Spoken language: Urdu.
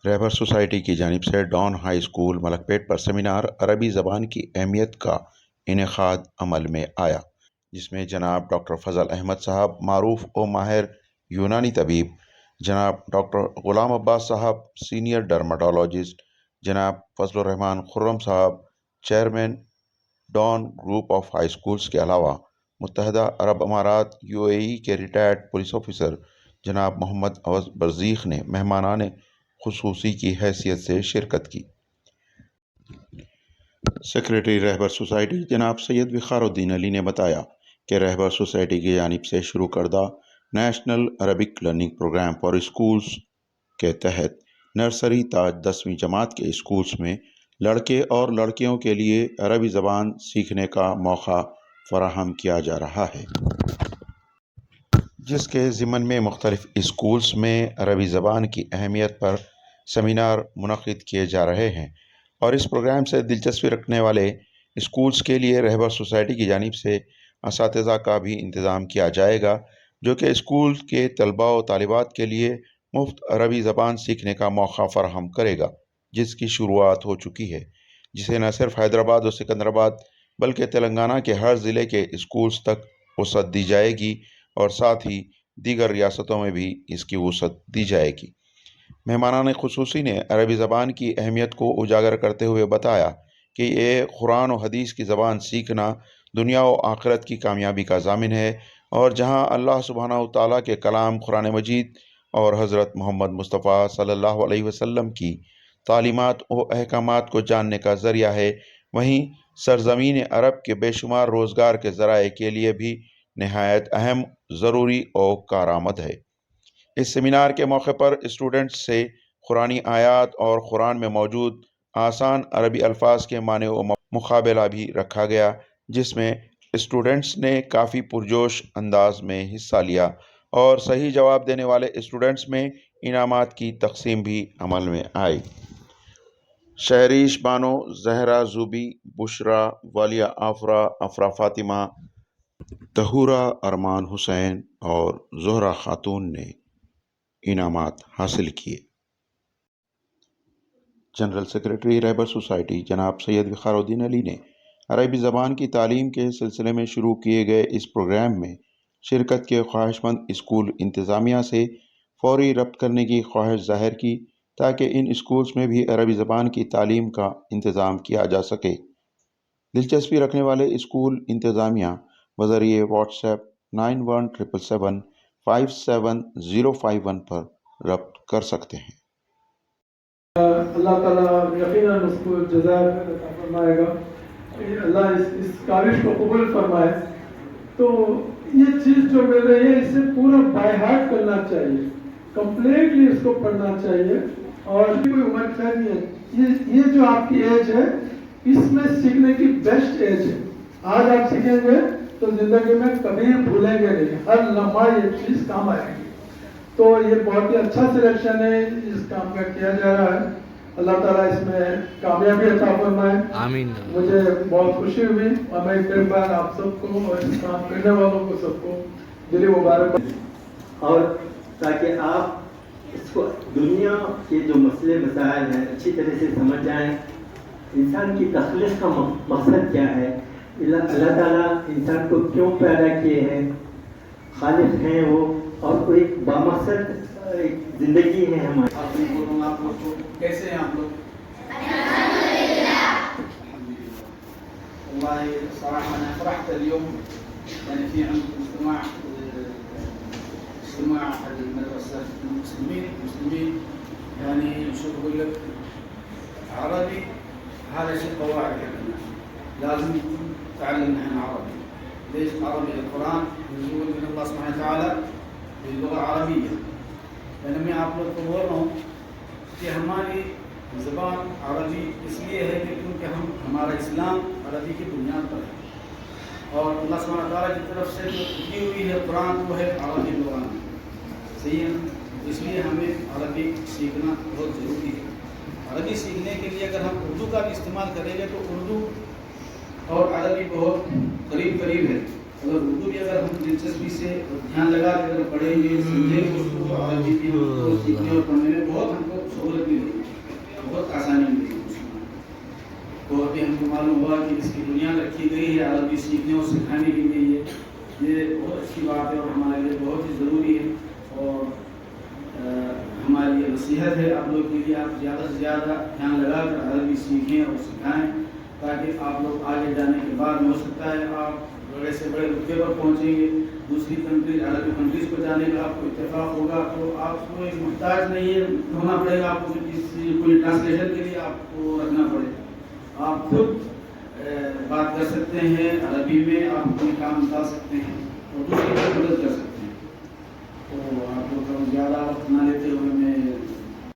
رہبر سوسائٹی کی جانب سے ڈان ہائی اسکول ملکپیٹ پر سیمینار عربی زبان کی اہمیت کا انعقاد عمل میں آیا، جس میں جناب ڈاکٹر فضل احمد صاحب، معروف و ماہر یونانی طبیب، جناب ڈاکٹر غلام عباس صاحب، سینئر ڈرماٹولوجسٹ، جناب فضل الرحمان خرم صاحب، chairman Dawn group of high schools کے علاوہ متحدہ عرب امارات UAE کے ریٹائرڈ پولیس آفیسر جناب محمد عوض برزیخ نے مہمانان خصوصی کی حیثیت سے شرکت کی۔ سیکریٹری رہبر سوسائٹی جناب سید وقار الدین علی نے بتایا کہ رہبر سوسائٹی کی جانب سے شروع کردہ national Arabic learning program for schools کے تحت نرسری تا 10ویں جماعت کے اسکولز میں لڑکے اور لڑکیوں کے لیے عربی زبان سیکھنے کا موقع فراہم کیا جا رہا ہے، جس کے ضمن میں مختلف اسکولز میں عربی زبان کی اہمیت پر سیمینار منعقد کیے جا رہے ہیں، اور اس پروگرام سے دلچسپی رکھنے والے اسکولز کے لیے رہبر سوسائٹی کی جانب سے اساتذہ کا بھی انتظام کیا جائے گا، جو کہ اسکول کے طلباء و طالبات کے لیے مفت عربی زبان سیکھنے کا موقع فراہم کرے گا، جس کی شروعات ہو چکی ہے، جسے نہ صرف حیدرآباد اور سکندرآباد بلکہ تلنگانہ کے ہر ضلع کے اسکولز تک وسعت دی جائے گی، اور ساتھ ہی دیگر ریاستوں میں بھی اس کی وسعت دی جائے گی۔ مہمانان خصوصی نے عربی زبان کی اہمیت کو اجاگر کرتے ہوئے بتایا کہ یہ قرآن و حدیث کی زبان سیکھنا دنیا و آخرت کی کامیابی کا ضامن ہے، اور جہاں اللہ سبحانہ و تعالیٰ کے کلام قرآن مجید اور حضرت محمد مصطفیٰ صلی اللہ علیہ وسلم کی تعلیمات و احکامات کو جاننے کا ذریعہ ہے، وہیں سرزمین عرب کے بے شمار روزگار کے ذرائع کے لیے بھی نہایت اہم، ضروری اور کارآمد ہے۔ اس سیمینار کے موقع پر اسٹوڈنٹس سے قرآنی آیات اور قرآن میں موجود آسان عربی الفاظ کے معنی و مقابلہ بھی رکھا گیا، جس میں اسٹوڈنٹس نے کافی پرجوش انداز میں حصہ لیا، اور صحیح جواب دینے والے اسٹوڈنٹس میں انعامات کی تقسیم بھی عمل میں آئی۔ شہریش بانو، زہرا زوبی، بشرا، والیہ آفرا، افرا فاطمہ، طہورہ ارمان حسین اور زہرا خاتون نے انعامات حاصل کیے۔ جنرل سیکریٹری رہبر سوسائٹی جناب سید وقار الدین علی نے عربی زبان کی تعلیم کے سلسلے میں شروع کیے گئے اس پروگرام میں شرکت کے خواہش مند اسکول انتظامیہ سے فوری ربط کرنے کی خواہش ظاہر کی، تاکہ ان اسکولز میں بھی عربی زبان کی تعلیم کا انتظام کیا جا سکے۔ دلچسپی رکھنے والے اسکول انتظامیہ بذریعہ واٹس ایپ 9177757051 پر ربط کر سکتے ہیں۔ اللہ تعالیٰ یقیناً اس کو جزائے فرمائے گا، اللہ اس کاوش کو قبول فرمائے۔ تو یہ چیز جو مل رہی ہے، اسے پورا بائی ہارٹ کرنا چاہیے، کمپلیٹلی اس کو پڑھنا چاہیے، اور کوئی عمر قید نہیں ہے۔ یہ جو آپ کی ایج ہے، اس میں سیکھنے کی بیسٹ ایج ہے۔ آج آپ سیکھیں گے تو زندگی میں کبھی بھولیں گے نہیں، ہر لمحہ یہ چیز کام آئے گی۔ تو یہ بہت ہی اچھا سلیکشن ہے، اس کام کا کیا جا رہا ہے۔ اللہ تعالیٰ اس میں کامیابی عطا فرمائے۔ آمین۔ مجھے بہت خوشی ہوئی، اور میں ایک بار آپ سب کو اور اس کام کرنے والوں کو سب کو دلی مبارک، اور تاکہ آپ اس کو دنیا کے جو مسئلے مسائل ہیں اچھی طرح سے سمجھ جائیں، انسان کی تخلیق کا مقصد کیا ہے، اللہ تعالیٰ انسان کو کیوں پیدا کیے ہیں، خالق ہیں وہ، اور کوئی بامقصد زندگی ہے ہماری۔ آپ لوگ کیسے ہیں آپ لوگ؟ والله صراحة أنا فرحت اليوم، يعني في عندكم اجتماع المدرسة المسلمين، يعني شو بقول لك، عربي هذا شيء قواعد، يعني لازم نتعلم نحن عربي. ليش عربي؟ القرآن نزول من الله سبحانه وتعالى باللغة العربية، یعنی میں آپ لوگ کو بول رہا ہوں کہ ہماری زبان عربی اس لیے ہے کہ کیونکہ ہمارا اسلام عربی کی بنیاد پر ہے، اور اللہ سبحانہ تعالیٰ کی طرف سے جو دی ہوئی ہے قرآن وہ ہے عربی زبان، صحیح ہے؟ اس لیے ہمیں عربی سیکھنا بہت ضروری ہے۔ عربی سیکھنے کے لیے اگر ہم اردو کا بھی استعمال کریں گے تو اردو اور عربی بہت قریب ہے، اگر اردو بھی اگر ہم دلچسپی سے دھیان لگا کے اگر پڑھیں گے، سمجھیں گے اس کو، عربی بھی ہم کو سیکھنے اور پڑھنے میں بہت ہم کو سہولت ملے گی۔ معلوم ہوا کہ اس کی بنیاد رکھی گئی ہے عربی سیکھنے اور سکھانے کے لیے، یہ بہت اچھی بات ہے اور ہمارے لیے بہت ہی ضروری ہے، اور ہماری یہ نصیحت ہے آپ لوگ کے لیے، آپ زیادہ سے زیادہ دھیان لگا کر عربی سیکھیں اور سکھائیں، تاکہ آپ لوگ آگے جانے کے بعد میں ہو سکتا ہے آپ بڑے سے بڑے رتبے پر پہنچیں گے، دوسری کنٹریز عربی کنٹریز کو جانے کا آپ کو اتفاق ہوگا تو آپ کو ایک محتاج نہیں ہے ہونا پڑے گا، آپ کو کسی کوئی ٹرانسلیشن کے لیے آپ کو رکھنا پڑے گا، آپ خود بات کر سکتے ہیں عربی میں، آپ اپنے کام بتا سکتے ہیں اور دوسری کی مدد کر سکتے ہیں۔ تو آپ لوگ زیادہ وقت نہ لیتے ہوئے میں